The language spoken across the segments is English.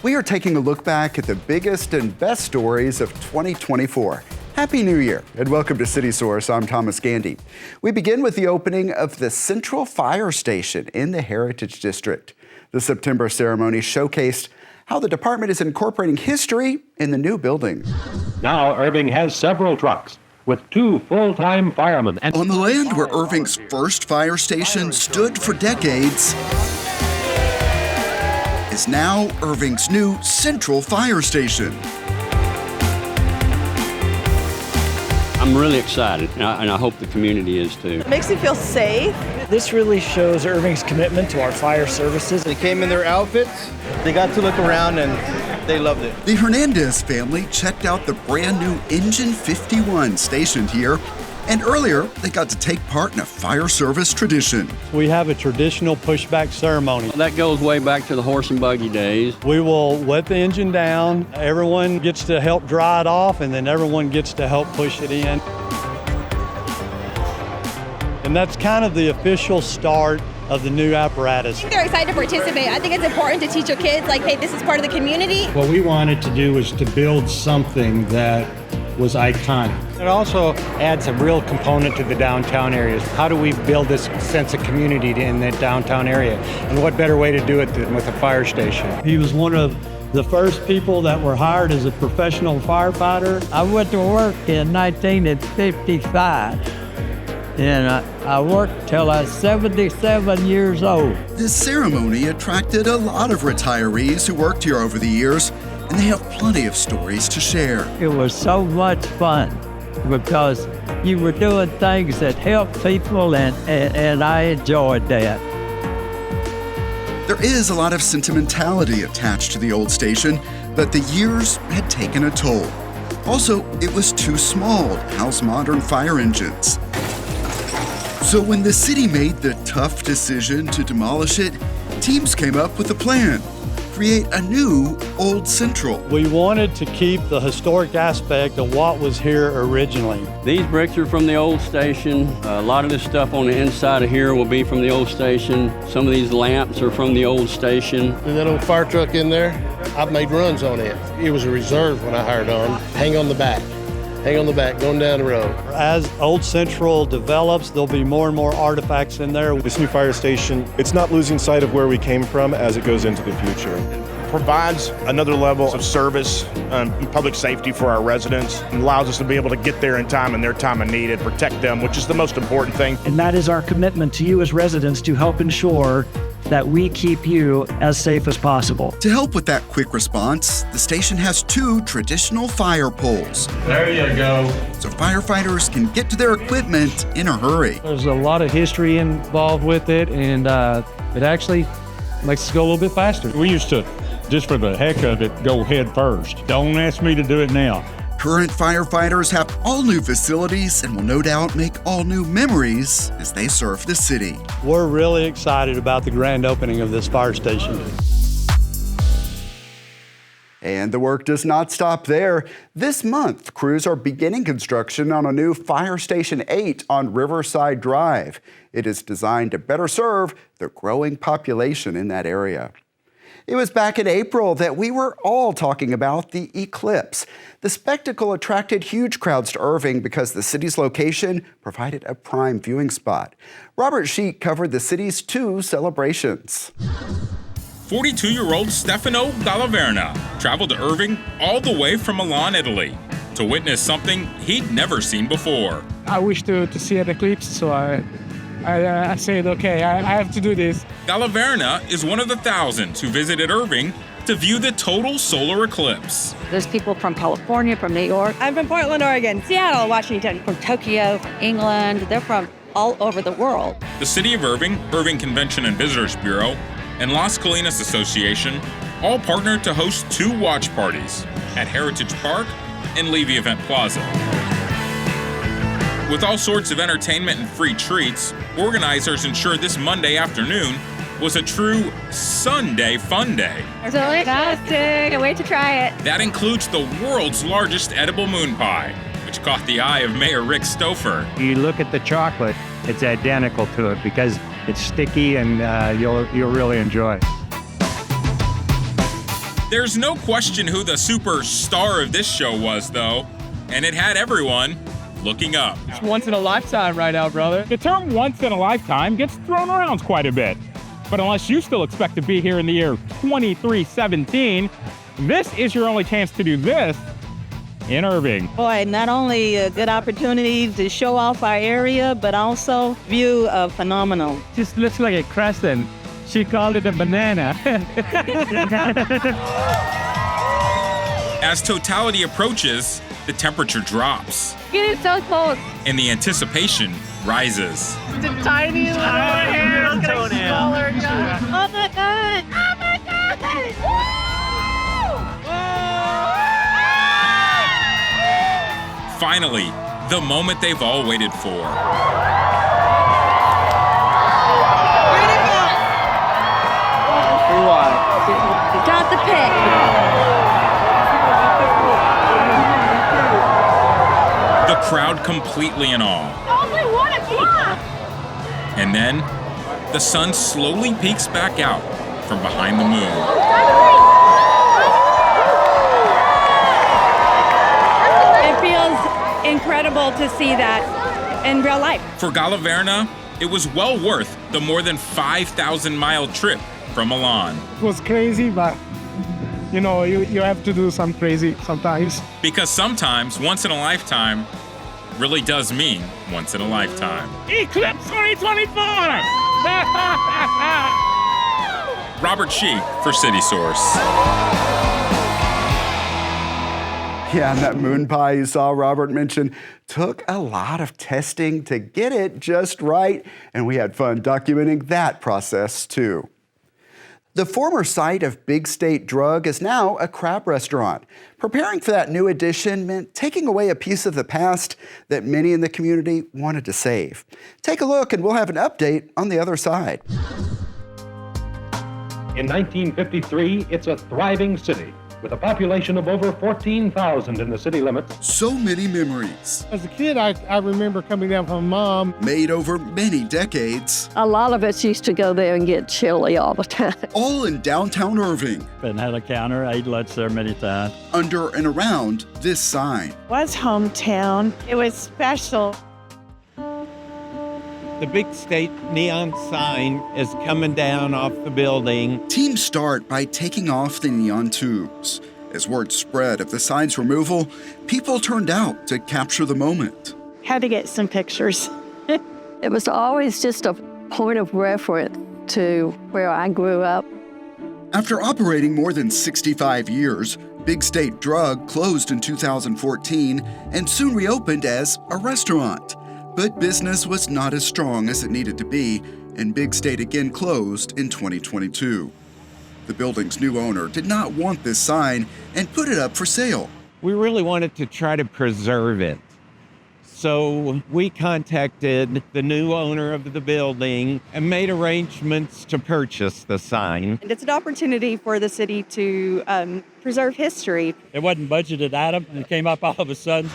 We are taking a look back at the biggest and best stories of 2024. Happy New Year and welcome to City Source. I'm Thomas Gandy. We begin with the opening of the Central Fire Station in the Heritage District. The September ceremony showcased how the department is incorporating history in the new building. Now Irving has several trucks with 2 full-time firemen. And on the land where Irving's first fire station stood for decades is now Irving's new Central Fire Station. I'm really excited, and I hope the community is too. It makes me feel safe. This really shows Irving's commitment to our fire services. They came in their outfits, they got to look around, and they loved it. The Hernandez family checked out the brand new Engine 51 stationed here, and earlier they got to take part in a fire service tradition. We have a traditional pushback ceremony. That goes way back to the horse and buggy days. We will let the engine down. Everyone gets to help dry it off, and then everyone gets to help push it in. And that's kind of the official start of the new apparatus. I think they're excited to participate. I think it's important to teach your kids, like, hey, this is part of the community. What we wanted to do was to build something that was iconic. It also adds a real component to the downtown areas. How do we build this sense of community in the downtown area? And what better way to do it than with a fire station? He was one of the first people that were hired as a professional firefighter. I went to work in 1955, and I worked till I was 77 years old. This ceremony attracted a lot of retirees who worked here over the years, and they have plenty of stories to share. It was so much fun because you were doing things that helped people, and I enjoyed that. There is a lot of sentimentality attached to the old station, but the years had taken a toll. Also, it was too small to house modern fire engines. So when the city made the tough decision to demolish it, teams came up with a plan. Create a new Old Central. We wanted to keep the historic aspect of what was here originally. These bricks are from the old station. A lot of this stuff on the inside of here will be from the old station. Some of these lamps are from the old station. And that old fire truck in there, I've made runs on it. It was a reserve when I hired on. Hang on the back, going down the road. As Old Central develops, there'll be more and more artifacts in there. This new fire station, it's not losing sight of where we came from as it goes into the future. Provides another level of service and public safety for our residents and allows us to be able to get there in time and their time of need and protect them, which is the most important thing. And that is our commitment to you as residents to help ensure that we keep you as safe as possible. To help with that quick response, the station has 2 traditional fire poles. There you go. So firefighters can get to their equipment in a hurry. There's a lot of history involved with it, and it actually makes us go a little bit faster. We used to, just for the heck of it, go head first. Don't ask me to do it now. Current firefighters have all new facilities and will no doubt make all new memories as they serve the city. We're really excited about the grand opening of this fire station. And the work does not stop there. This month, crews are beginning construction on a new Fire Station 8 on Riverside Drive. It is designed to better serve the growing population in that area. It was back in April that we were all talking about the eclipse. The spectacle attracted huge crowds to Irving because the city's location provided a prime viewing spot. Robert Sheik covered the city's 2 celebrations. 42-year-old Stefano Dallaverna traveled to Irving all the way from Milan, Italy, to witness something he'd never seen before. I wish to see an eclipse, so I said, okay, I have to do this. Dallaverna is one of the thousands who visited Irving to view the total solar eclipse. There's people from California, from New York. I'm from Portland, Oregon, Seattle, Washington. From Tokyo, England. They're from all over the world. The City of Irving, Irving Convention and Visitors Bureau, and Las Colinas Association all partnered to host 2 watch parties at Heritage Park and Levy Event Plaza. With all sorts of entertainment and free treats, organizers ensured this Monday afternoon was a true Sunday fun day. It's fantastic. Can't wait to try it. That includes the world's largest edible moon pie, which caught the eye of Mayor Rick Stouffer. You look at the chocolate, it's identical to it because it's sticky and you'll really enjoy it. There's no question who the superstar of this show was, though, and it had everyone looking up. It's once in a lifetime right now, brother. The term once in a lifetime gets thrown around quite a bit. But unless you still expect to be here in the year 2317, this is your only chance to do this in Irving. Boy, not only a good opportunity to show off our area, but also view a phenomenal. Just looks like a crescent. She called it a banana. As totality approaches, the temperature drops, Get it so close. and the anticipation rises. The tiny little hair is getting smaller. Oh my god! Oh my god! Finally, the moment they've all waited for. Got the pick. The crowd completely in awe. Only 1 o'clock. And then, the sun slowly peeks back out from behind the moon. It feels incredible to see that in real life. For Galaverna, it was well worth the more than 5,000-mile trip from Milan. It was crazy, but you know, you have to do some crazy sometimes. Because sometimes, once in a lifetime, really does mean once in a lifetime. Eclipse 2024! Robert Shee for City Source. Yeah, and that moon pie you saw Robert mention took a lot of testing to get it just right, and we had fun documenting that process too. The former site of Big State Drug is now a crab restaurant. Preparing for that new addition meant taking away a piece of the past that many in the community wanted to save. Take a look and we'll have an update on the other side. In 1953, it's a thriving city with a population of over 14,000 in the city limits. So many memories. As a kid, I remember coming down from Mom. Made over many decades. A lot of us used to go there and get chili all the time. All in downtown Irving. And had a counter, I ate lunch there many times. Under and around this sign. Was hometown. It was special. The Big State neon sign is coming down off the building. Teams start by taking off the neon tubes. As word spread of the sign's removal, people turned out to capture the moment. Had to get some pictures. It was always just a point of reference to where I grew up. After operating more than 65 years, Big State Drug closed in 2014 and soon reopened as a restaurant. But business was not as strong as it needed to be, and Big State again closed in 2022. The building's new owner did not want this sign and put it up for sale. We really wanted to try to preserve it. So we contacted the new owner of the building and made arrangements to purchase the sign. And it's an opportunity for the city to preserve history. It wasn't budgeted item, and it came up all of a sudden.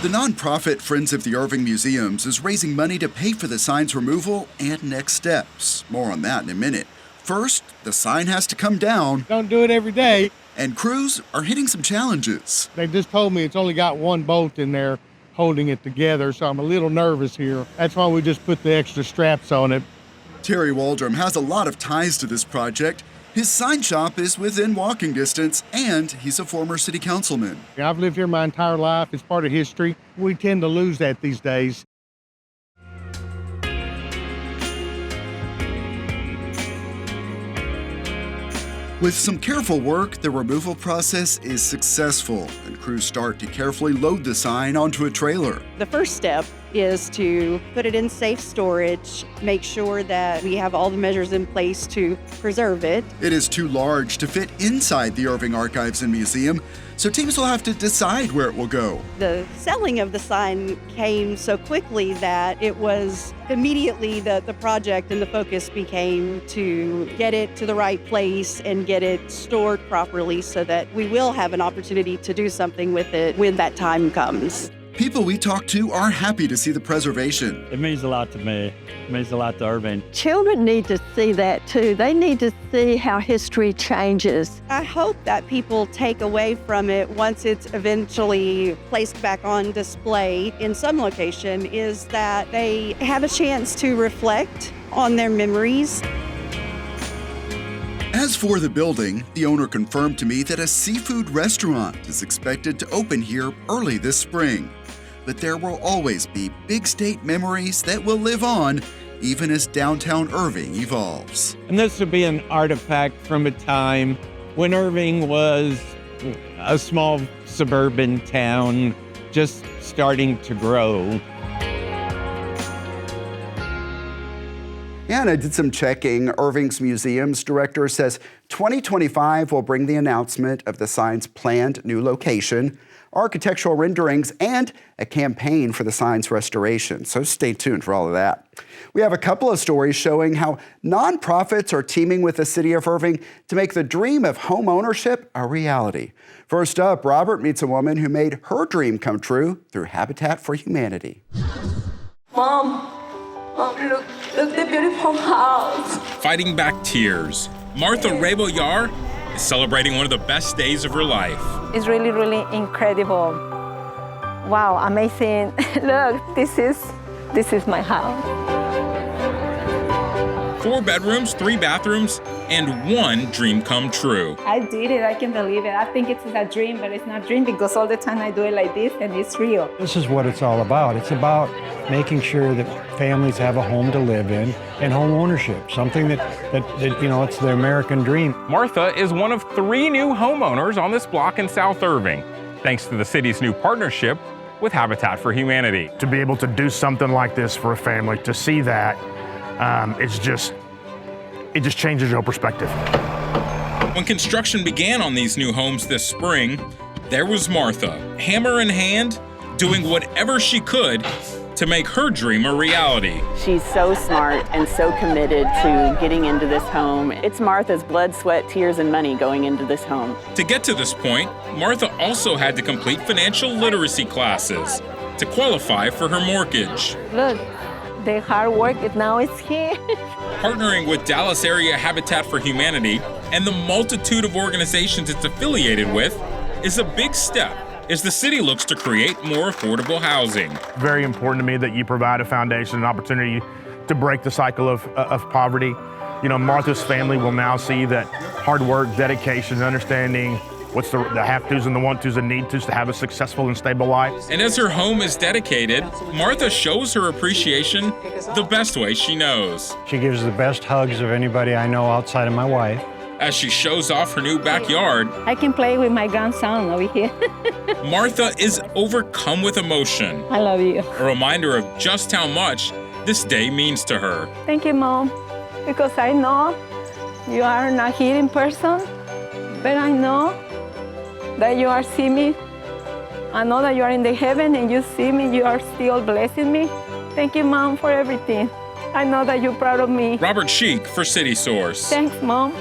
The nonprofit Friends of the Irving Museums is raising money to pay for the sign's removal and next steps. More on that in a minute. First, the sign has to come down. Don't do it every day. And crews are hitting some challenges. They just told me it's only got 1 bolt in there holding it together, so I'm a little nervous here. That's why we just put the extra straps on it. Terry Waldrum has a lot of ties to this project. His sign shop is within walking distance, and he's a former city councilman. I've lived here my entire life. It's part of history. We tend to lose that these days. With some careful work, the removal process is successful, and crews start to carefully load the sign onto a trailer. The first step is to put it in safe storage, make sure that we have all the measures in place to preserve it. It is too large to fit inside the Irving Archives and Museum, so teams will have to decide where it will go. The selling of the sign came so quickly that it was immediately the project and the focus became to get it to the right place and get it stored properly so that we will have an opportunity to do something with it when that time comes. People we talk to are happy to see the preservation. It means a lot to me. It means a lot to Irving. Children need to see that too. They need to see how history changes. I hope that people take away from it once it's eventually placed back on display in some location is that they have a chance to reflect on their memories. As for the building, the owner confirmed to me that a seafood restaurant is expected to open here early this spring. But there will always be Big State memories that will live on, even as downtown Irving evolves. And this would be an artifact from a time when Irving was a small suburban town just starting to grow. Yeah, and I did some checking. Irving's museums director says 2025 will bring the announcement of the sign's planned new location, architectural renderings, and a campaign for the sign's restoration. So stay tuned for all of that. We have a couple of stories showing how nonprofits are teaming with the city of Irving to make the dream of home ownership a reality. First up, Robert meets a woman who made her dream come true through Habitat for Humanity. Mom, look the beautiful house. Fighting back tears, Martha Rebo-Yar is celebrating one of the best days of her life. It's really, really incredible. Wow, amazing. Look, this is my house. 4 bedrooms, 3 bathrooms, and 1 dream come true. I did it, I can believe it. I think it's a dream, but it's not a dream because all the time I do it like this and it's real. This is what it's all about. It's about making sure that families have a home to live in and home ownership, something that you know, it's the American dream. Martha is one of 3 new homeowners on this block in South Irving, thanks to the city's new partnership with Habitat for Humanity. To be able to do something like this for a family, to see that, it just changes your perspective. When construction began on these new homes this spring, there was Martha, hammer in hand, doing whatever she could to make her dream a reality. She's so smart and so committed to getting into this home. It's Martha's blood, sweat, tears, and money going into this home. To get to this point, Martha also had to complete financial literacy classes to qualify for her mortgage. Look, the hard work now is here. Partnering with Dallas Area Habitat for Humanity and the multitude of organizations it's affiliated with is a big step as the city looks to create more affordable housing. Very important to me that you provide a foundation, an opportunity to break the cycle of poverty. You know, Martha's family will now see that hard work, dedication, understanding what's the have-tos and the want-tos and need-tos to have a successful and stable life. And as her home is dedicated, Martha shows her appreciation the best way she knows. She gives the best hugs of anybody I know outside of my wife. As she shows off her new backyard, I can play with my grandson over here. Martha is overcome with emotion. I love you. A reminder of just how much this day means to her. Thank you, Mom, because I know you are not here in person, but I know that you are seeing me. I know that you are in the heaven and you see me, you are still blessing me. Thank you, Mom, for everything. I know that you're proud of me. Robert Sheik for City Source. Thanks, Mom.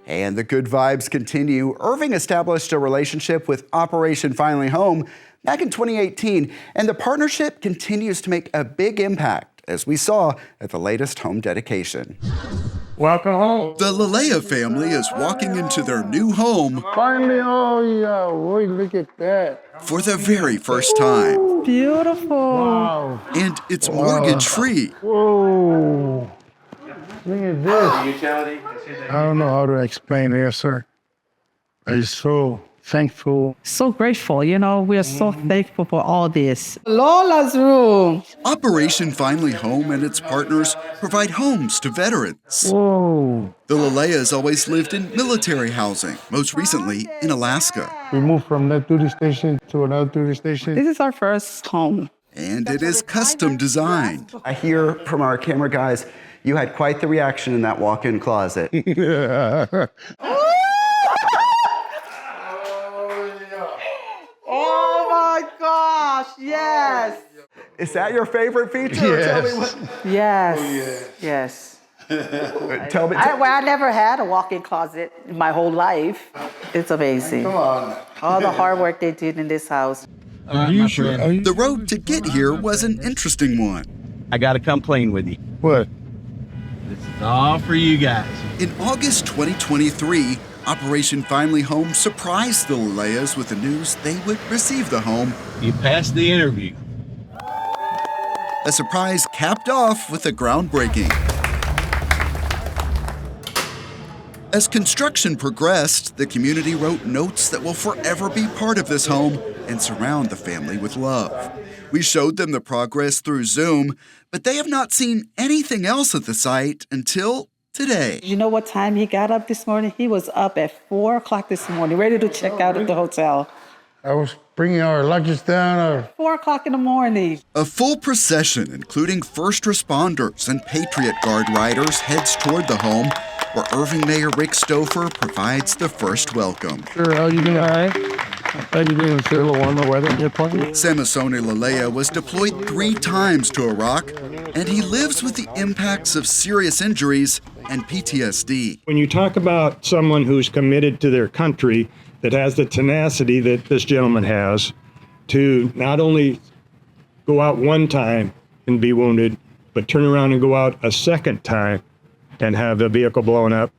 And the good vibes continue. Irving established a relationship with Operation Finally Home back in 2018, and the partnership continues to make a big impact, as we saw at the latest home dedication. Welcome home. The Lalea family is walking into their new home Finally, oh yeah, boy, look at that. for the very first time. Beautiful. Wow. And it's mortgage-free. Whoa. Look at this. I don't know how to explain it, sir. I'm so thankful. So grateful, you know, we are so thankful for all this. Lola's room. Operation Finally Home and its partners provide homes to veterans. Whoa. The Laleas always lived in military housing, most recently in Alaska. We moved from that duty station to another duty station. This is our first home. And it is custom designed. I hear from our camera guys, you had quite the reaction in that walk-in closet. Oh my gosh, yes. Is that your favorite feature? Yes. Tell me what. Yes. Yes. Tell me. I never had a walk-in closet in my whole life. It's amazing. Come on. All the hard work they did in this house. Are you sure? The road to get here was an interesting one. I got to come playing with you. What? This is all for you guys. In August 2023, Operation Finally Home surprised the Lalayas with the news they would receive the home. You passed the interview. A surprise capped off with a groundbreaking. As construction progressed, the community wrote notes that will forever be part of this home and surround the family with love. We showed them the progress through Zoom, but they have not seen anything else at the site until today. You know what time he got up this morning? He was up at 4 o'clock this morning, ready to check out at the hotel. I was bringing our luggage down. 4 o'clock in the morning. A full procession, including first responders and Patriot Guard riders, heads toward the home, where Irving Mayor Rick Stouffer provides the first welcome. Sure, how you doing? All right. How you doing? It's a little warmer weather. Samasone Lalea was deployed 3 times to Iraq, and he lives with the impacts of serious injuries and PTSD. When you talk about someone who's committed to their country, that has the tenacity that this gentleman has, to not only go out one time and be wounded, but turn around and go out a second time and have the vehicle blown up,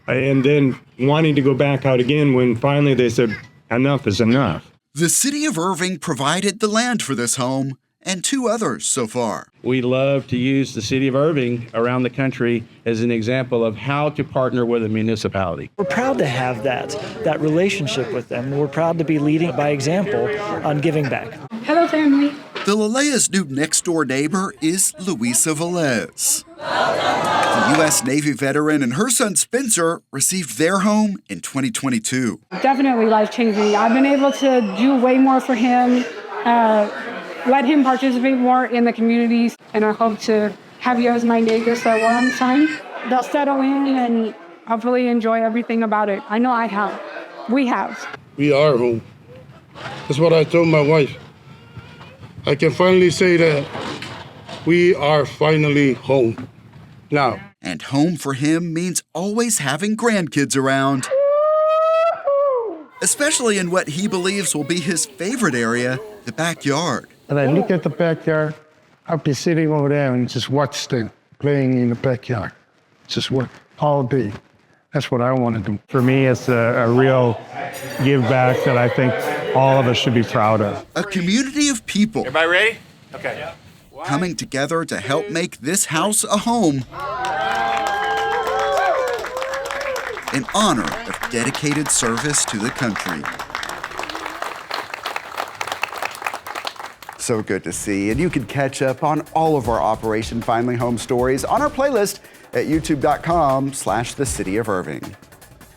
and then wanting to go back out again when finally they said, enough is enough. The city of Irving provided the land for this home and 2 others so far. We love to use the city of Irving around the country as an example of how to partner with a municipality. We're proud to have that relationship with them. We're proud to be leading by example on giving back. Hello, family. The Lalea's new next-door neighbor is Luisa Velez. The U.S. Navy veteran and her son Spencer received their home in 2022. Definitely life-changing. I've been able to do way more for him, let him participate more in the communities, and I hope to have you as my neighbors for a long time. They'll settle in and hopefully enjoy everything about it. I know I have. We have. We are home. That's what I told my wife. I can finally say that we are finally home now. And home for him means always having grandkids around, especially in what he believes will be his favorite area, the backyard. And I look at the backyard, I'll be sitting over there and just watch them playing in the backyard. Just work all day. That's what I want to do. For me, it's a real give back that I think all of us should be proud of. A community of people. Everybody ready? Okay. Coming together to help make this house a home in honor of dedicated service to the country. So good to see. And you can catch up on all of our Operation Finally Home stories on our playlist at youtube.com/The City of Irving.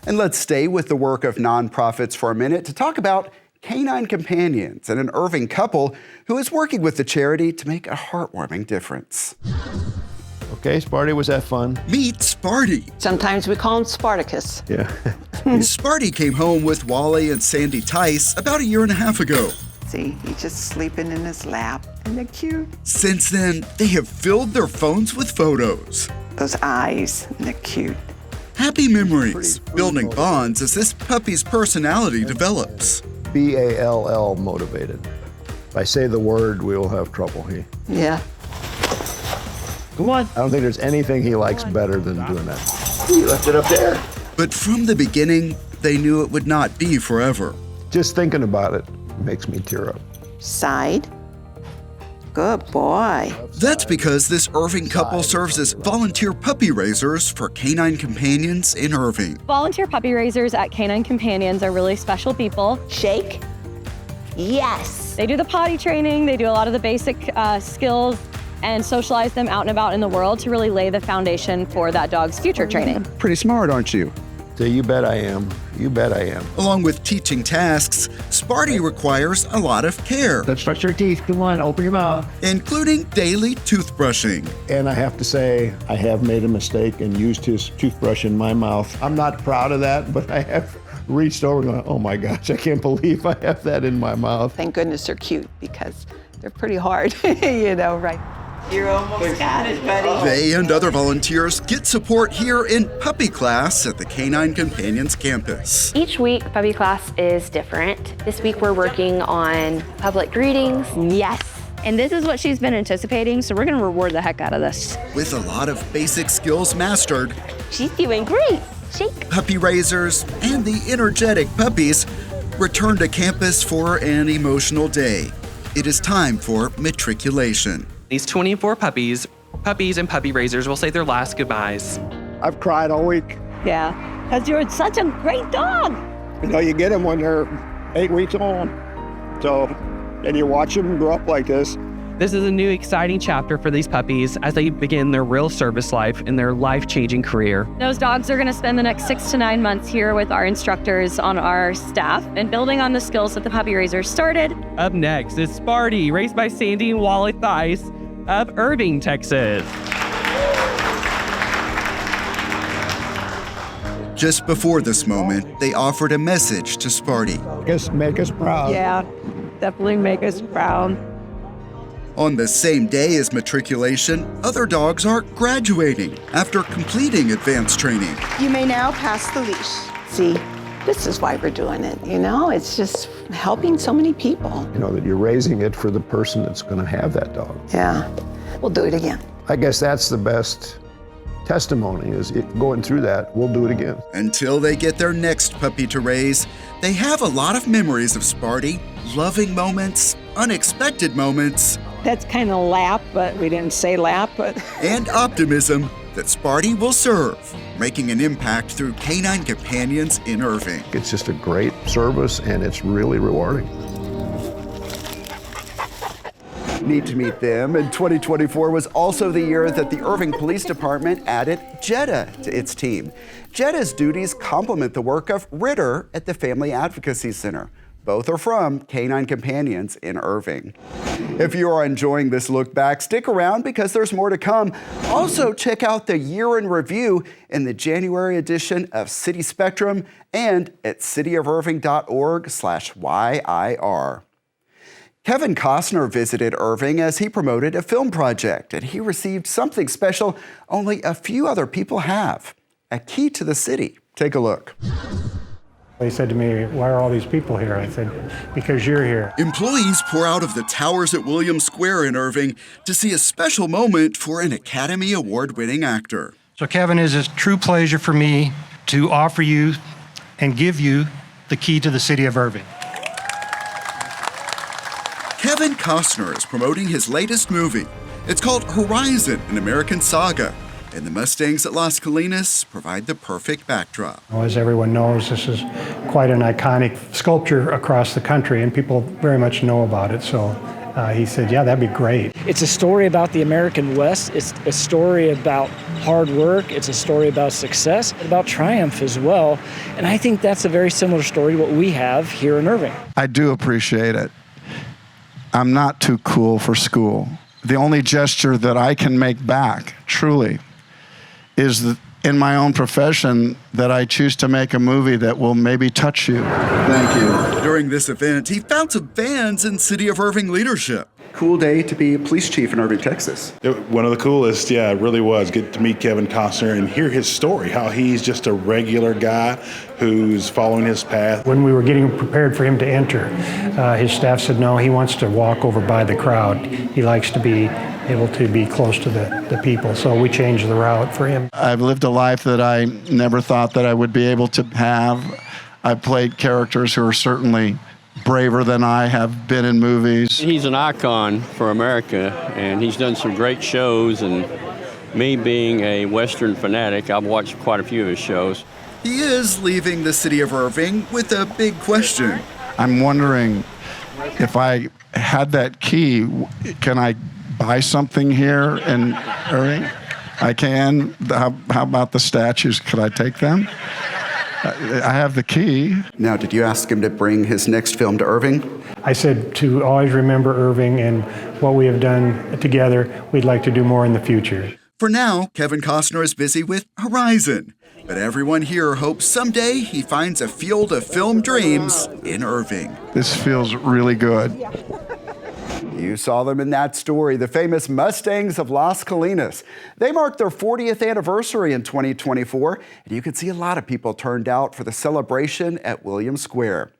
And let's stay with the work of nonprofits for a minute to talk about Canine Companions and an Irving couple who is working with the charity to make a heartwarming difference. Okay, Sparty, was that fun? Meet Sparty. Sometimes we call him Spartacus. Yeah. Sparty came home with Wally and Sandy Tice about 1.5 years ago. See, he's just sleeping in his lap, and they're cute. Since then, they have filled their phones with photos. Those eyes, and they're cute. Happy memories, building bonds as this puppy's personality develops. BALL motivated. If I say the word, we will have trouble. Yeah. Come on. I don't think there's anything he likes better than doing that. You left it up there. But from the beginning, they knew it would not be forever. Just thinking about it makes me tear up. Side. Good boy. That's because this Irving couple serves as volunteer puppy raisers for Canine Companions in Irving. Volunteer puppy raisers at Canine Companions are really special people. Shake. Yes. They do the potty training, they do a lot of the basic skills, and socialize them out and about in the world to really lay the foundation for that dog's future training. Pretty smart, aren't you? So you bet I am. You bet I am. Along with teaching tasks, Sparty requires a lot of care. Let's brush your teeth. Come on, open your mouth. Including daily toothbrushing. And I have to say, I have made a mistake and used his toothbrush in my mouth. I'm not proud of that, but I have reached over and gone, oh my gosh, I can't believe I have that in my mouth. Thank goodness they're cute because they're pretty hard, you know, right? You almost got it, buddy. They and other volunteers get support here in puppy class at the Canine Companions campus. Each week, puppy class is different. This week, we're working on public greetings. Yes. And this is what she's been anticipating, so we're gonna reward the heck out of this. With a lot of basic skills mastered, She's doing great. Shake. puppy raisers and the energetic puppies return to campus for an emotional day. It is time for matriculation. These 24 puppies and puppy raisers will say their last goodbyes. I've cried all week. Yeah, because you're such a great dog. You know, you get them when they're 8 weeks old. So, and you watch them grow up like this. This is a new exciting chapter for these puppies as they begin their real service life in their life-changing career. Those dogs are going to spend the next 6 to 9 months here with our instructors on our staff and building on the skills that the puppy raisers started. Up next is Sparty, raised by Sandy and Wally Theis of Irving, Texas. Just before this moment, they offered a message to Sparty. Make us proud. Yeah, definitely make us proud. On the same day as matriculation, other dogs are graduating after completing advanced training. You may now pass the leash. See, this is why we're doing it, you know? It's just helping so many people. You know, that you're raising it for the person that's going to have that dog. Yeah, we'll do it again. I guess that's the best testimony, is going through that, we'll do it again. Until they get their next puppy to raise, they have a lot of memories of Sparty, loving moments, unexpected moments, That's kind of lap, but we didn't say lap, but. and optimism that Sparty will serve, making an impact through Canine Companions in Irving. It's just a great service, and it's really rewarding. Need to meet them, and 2024 was also the year that the Irving Police Department added Jetta to its team. Jetta's duties complement the work of Ritter at the Family Advocacy Center. Both are from Canine Companions in Irving. If you are enjoying this look back, stick around because there's more to come. Also, check out the Year in Review in the January edition of City Spectrum and at cityofirving.org/YIR. Kevin Costner visited Irving as he promoted a film project, and he received something special only a few other people have: a key to the city. Take a look. They said to me, "Why are all these people here?" I said, "Because you're here." Employees pour out of the towers at Williams Square in Irving to see a special moment for an Academy Award-winning actor. So Kevin, it is a true pleasure for me to offer you and give you the key to the city of Irving. Kevin Costner is promoting his latest movie. It's called Horizon, an American Saga, and the Mustangs at Las Colinas provide the perfect backdrop. Well, as everyone knows, this is quite an iconic sculpture across the country, and people very much know about it. So he said, "Yeah, that'd be great." It's a story about the American West. It's a story about hard work. It's a story about success, about triumph as well. And I think that's a very similar story to what we have here in Irving. I do appreciate it. I'm not too cool for school. The only gesture that I can make back, truly, is that in my own profession that I choose to make a movie that will maybe touch you. Thank you. During this event, he found some fans in City of Irving leadership. Cool day to be a police chief in Irving, Texas. One of the coolest, yeah, it really was. Get to meet Kevin Costner and hear his story, how he's just a regular guy who's following his path. When we were getting prepared for him to enter, his staff said, "No, he wants to walk over by the crowd. He likes to be able to be close to the people." So we changed the route for him. I've lived a life that I never thought that I would be able to have. I've played characters who are certainly braver than I have been in movies. He's an icon for America, and he's done some great shows, and me being a Western fanatic, I've watched quite a few of his shows. He is leaving the City of Irving with a big question. I'm wondering if I had that key, can I buy something here in Irving? I can. How about the statues? Could I take them? I have the key. Now, did you ask him to bring his next film to Irving? I said to always remember Irving and what we have done together. We'd like to do more in the future. For now, Kevin Costner is busy with Horizon, but everyone here hopes someday he finds a field of film dreams in Irving. This feels really good. You saw them in that story, the famous Mustangs of Las Colinas. They marked their 40th anniversary in 2024, and you could see a lot of people turned out for the celebration at Williams Square.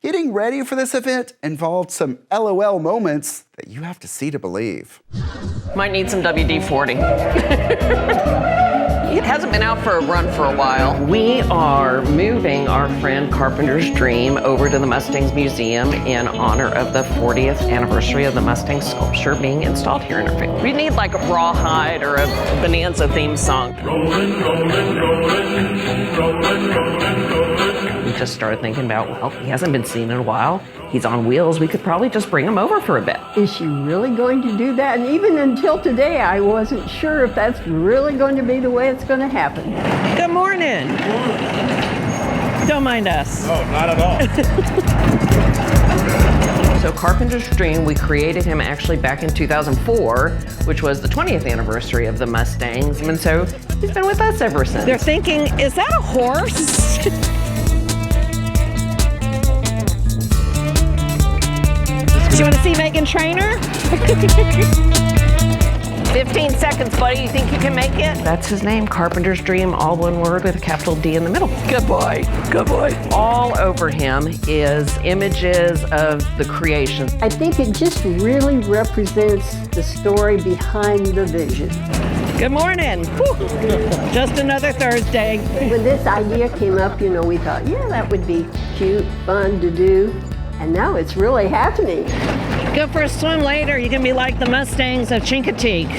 Getting ready for this event involved some LOL moments that you have to see to believe. Might need some WD-40. It hasn't been out for a run for a while. We are moving our friend Carpenter's Dream over to the Mustangs Museum in honor of the 40th anniversary of the Mustang sculpture being installed here in Irving. We need like a Rawhide or a Bonanza theme song. We just started thinking about, well, he hasn't been seen in a while. He's on wheels. We could probably just bring him over for a bit. Is she really going to do that? And even until today, I wasn't sure if that's really going to be the way it's going to happen. Good morning. Don't mind us. Oh, not at all. So Carpenter's Dream, we created him actually back in 2004, which was the 20th anniversary of the Mustangs. And so he's been with us ever since. They're thinking, is that a horse? Do you want to see Meghan Trainor? 15 seconds, buddy. You think you can make it? That's his name, Carpenter's Dream, all one word with a capital D in the middle. Good boy. Good boy. All over him is images of the creation. I think it just really represents the story behind the vision. Good morning. Whew. Just another Thursday. When this idea came up, we thought, yeah, that would be cute, fun to do. And now it's really happening. Go for a swim later. You can be like the Mustangs of Chincoteague.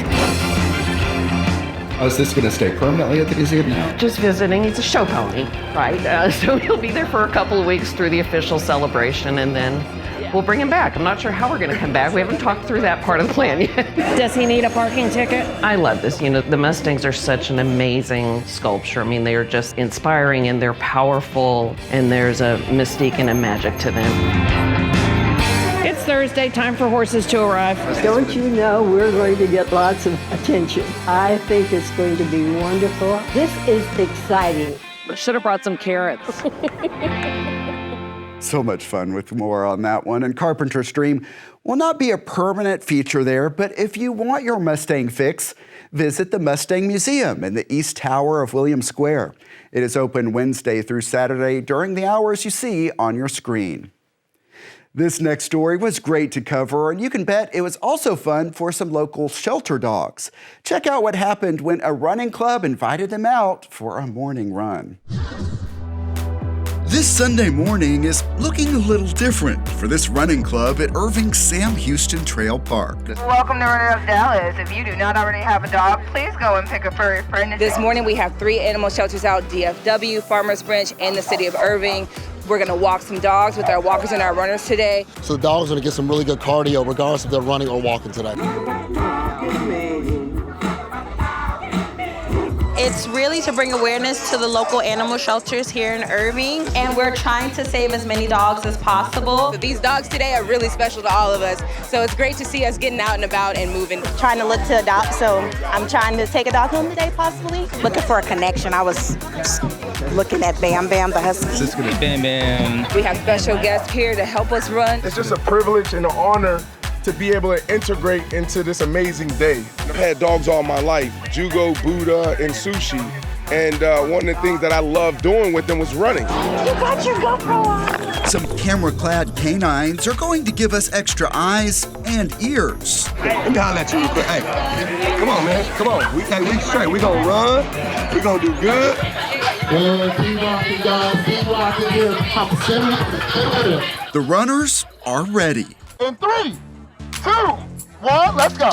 Oh, is this going to stay permanently at the museum now? Just visiting. He's a show pony, right? So he'll be there for a couple of weeks through the official celebration, and then we'll bring him back. I'm not sure how we're going to come back. We haven't talked through that part of the plan yet. Does he need a parking ticket? I love this. The Mustangs are such an amazing sculpture. I mean, they are just inspiring, and they're powerful, and there's a mystique and a magic to them. It's Thursday, time for horses to arrive. Don't you know we're going to get lots of attention? I think it's going to be wonderful. This is exciting. Should have brought some carrots. So much fun with more on that one. And Carpenter's Dream will not be a permanent feature there, but if you want your Mustang fix, visit the Mustang Museum in the East Tower of Williams Square. It is open Wednesday through Saturday during the hours you see on your screen. This next story was great to cover, and you can bet it was also fun for some local shelter dogs. Check out what happened when a running club invited them out for a morning run. This Sunday morning is looking a little different for this running club at Irving's Sam Houston Trail Park. Welcome to Runner of Dallas. If you do not already have a dog, please go and pick a furry friend. This morning we have 3 animal shelters out, DFW, Farmers Branch, and the city of Irving. We're gonna walk some dogs with our walkers and our runners today. So the dogs are gonna get some really good cardio regardless if they're running or walking today. It's really to bring awareness to the local animal shelters here in Irving, and we're trying to save as many dogs as possible. These dogs today are really special to all of us, so it's great to see us getting out and about and moving. Trying to look to adopt, so I'm trying to take a dog home today, possibly. Looking for a connection. I was looking at Bam Bam the husky. This is gonna be Bam Bam. We have special guests here to help us run. It's just a privilege and an honor to be able to integrate into this amazing day. I've had dogs all my life, Jugo, Buddha, and Sushi. And one of the things that I love doing with them was running. You got your GoPro on. Some camera-clad canines are going to give us extra eyes and ears. Let me holler at you real quick. Hey, come on, man, come on. We straight. We gonna run. We gonna do good. The runners are ready. In 3, 2, 1, let's go.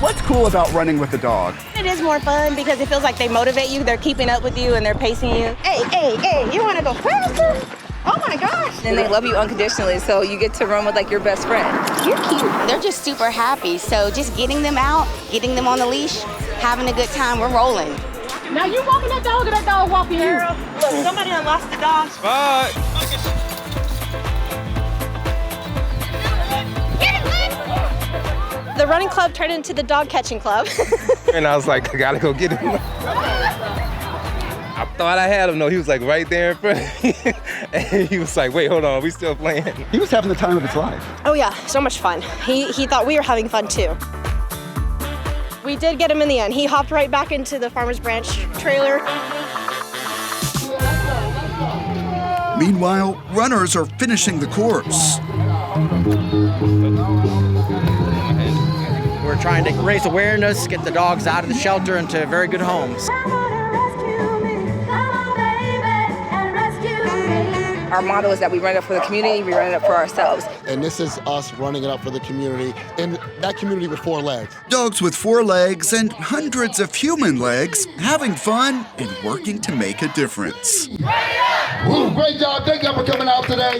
What's cool about running with a dog? It is more fun because it feels like they motivate you, they're keeping up with you, and they're pacing you. Hey, you wanna go faster? Oh my gosh. And they love you unconditionally, so you get to run with like your best friend. You're cute. They're just super happy. So just getting them out, getting them on the leash, having a good time, we're rolling. Now you walking that dog or that dog walking you? Girl, look, somebody done lost the dog. Bye. The running club turned into the dog catching club. And I was like, I gotta go get him. I thought I had him. No, he was like right there in front of me. And he was like, wait, hold on, we still playing. He was having the time of his life. Oh yeah, so much fun. He thought we were having fun too. We did get him in the end. He hopped right back into the Farmers Branch trailer. Meanwhile, runners are finishing the course. We're trying to raise awareness, get the dogs out of the shelter into very good homes. Our motto is that we run it up for the community, we run it up for ourselves. And this is us running it up for the community, and that community with 4 legs. Dogs with 4 legs and hundreds of human legs having fun and working to make a difference. Woo, great job. Thank you for coming out today.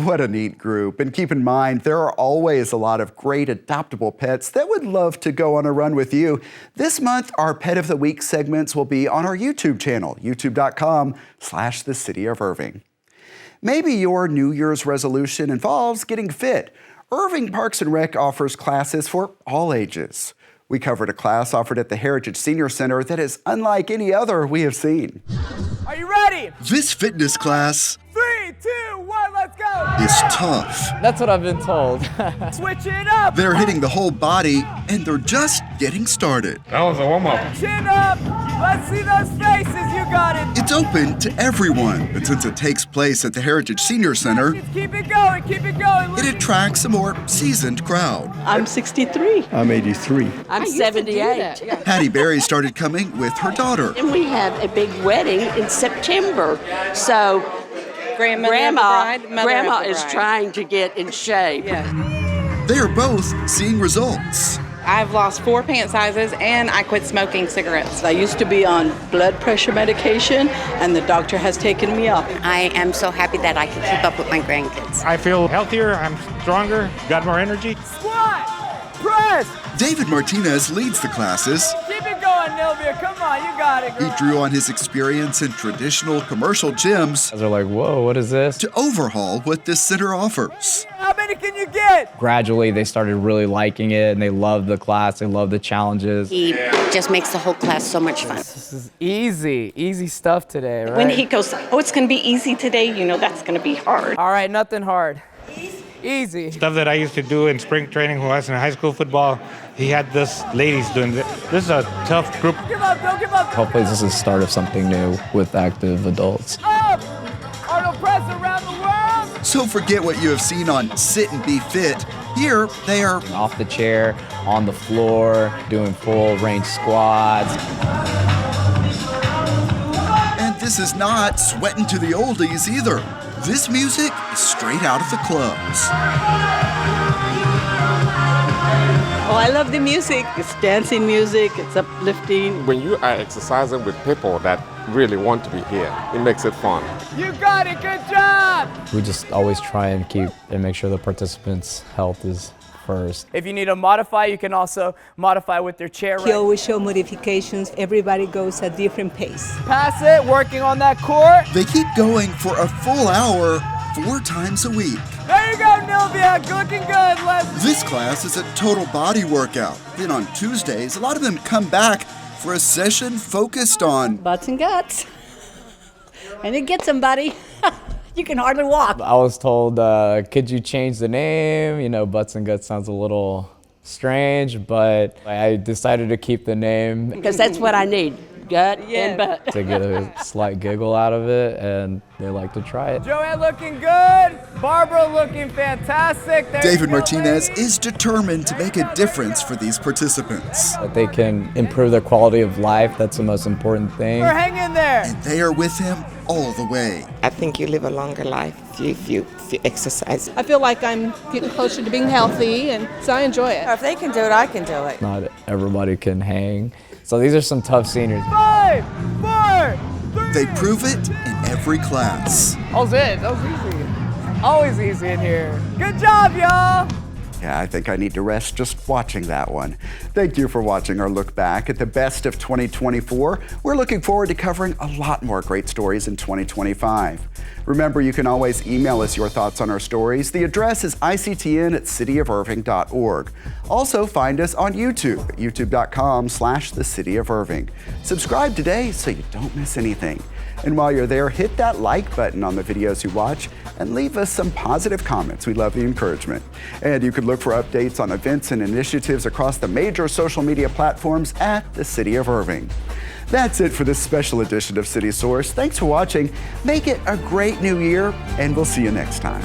What a neat group. And keep in mind, there are always a lot of great adoptable pets that would love to go on a run with you. This month, our Pet of the Week segments will be on our YouTube channel, youtube.com/The City of Irving. Maybe your New Year's resolution involves getting fit. Irving Parks and Rec offers classes for all ages. We covered a class offered at the Heritage Senior Center that is unlike any other we have seen. Are you ready? This fitness class 3, 2, 1, let's go! is tough. That's what I've been told. Switch it up! They're hitting the whole body, and they're just getting started. That was a warm-up. Chin up! Let's see those faces, you got it! It's open to everyone, but since it takes place at the Heritage Senior Center, Keep it going, keep it going! it attracts a more seasoned crowd. I'm 63. I'm 83. I'm 78. Hattie Berry started coming with her daughter. And we have a big wedding in September. So Grandma is trying to get in shape. They are both seeing results. I've lost 4 pant sizes and I quit smoking cigarettes. I used to be on blood pressure medication and the doctor has taken me off. I am so happy that I can keep up with my grandkids. I feel healthier, I'm stronger, got more energy. Squat! Press! David Martinez leads the classes. Keep it going, Nilvia. Come on, you got it, girl. He drew on his experience in traditional commercial gyms. They're like, whoa, what is this? To overhaul what this center offers. How many can you get? Gradually, they started really liking it, and they loved the class. They loved the challenges. He just makes the whole class so much fun. This is easy stuff today, right? When he goes, oh, it's going to be easy today, you know that's going to be hard. All right, nothing hard. Easy. Stuff that I used to do in spring training when I was in high school football, he had this ladies doing this. This is a tough group. Don't give up, don't give up. Hopefully this is the start of something new with active adults. Up! Arnold press around the world! So forget what you have seen on Sit and Be Fit. Here, they are off the chair, on the floor, doing full range squats. And this is not sweating to the oldies either. This music is straight out of the clubs. Oh, I love the music. It's dancing music, it's uplifting. When you are exercising with people that really want to be here, it makes it fun. You got it, good job! We just always try and keep and make sure the participants' health is first. If you need to modify, you can also modify with their chair. He always show modifications. Everybody goes at different pace. Pass it, working on that core. They keep going for a full hour, 4 times a week. There you go, Nilvia, looking good. Let's... This class is a total body workout. Then on Tuesdays, a lot of them come back for a session focused on butts and guts. And it gets somebody. You can hardly walk. I was told, could you change the name? You know, Butts and Guts sounds a little strange, but I decided to keep the name. Because that's what I need, gut and butt. To get a slight giggle out of it, and they like to try it. Joanne looking good. Barbara looking fantastic. David Martinez is determined to make a difference for these participants. That they can improve their quality of life, that's the most important thing. We're hanging there. And they are with him all the way. I think you live a longer life if you exercise. I feel like I'm getting closer to being healthy, and so I enjoy it. If they can do it, I can do it. Not everybody can hang. So these are some tough seniors. 5, 4, 3. They prove it in every class. That was it. That was easy. Always easy in here. Good job, y'all. Yeah, I think I need to rest just watching that one. Thank you for watching our look back at the best of 2024. We're looking forward to covering a lot more great stories in 2025. Remember, you can always email us your thoughts on our stories. The address is ictn@cityofirving.org. Also, find us on YouTube at youtube.com/thecityofirving. Subscribe today so you don't miss anything. And while you're there, hit that like button on the videos you watch and leave us some positive comments. We love the encouragement. And you can look for updates on events and initiatives across the major social media platforms at the City of Irving. That's it for this special edition of City Source. Thanks for watching. Make it a great new year, and we'll see you next time.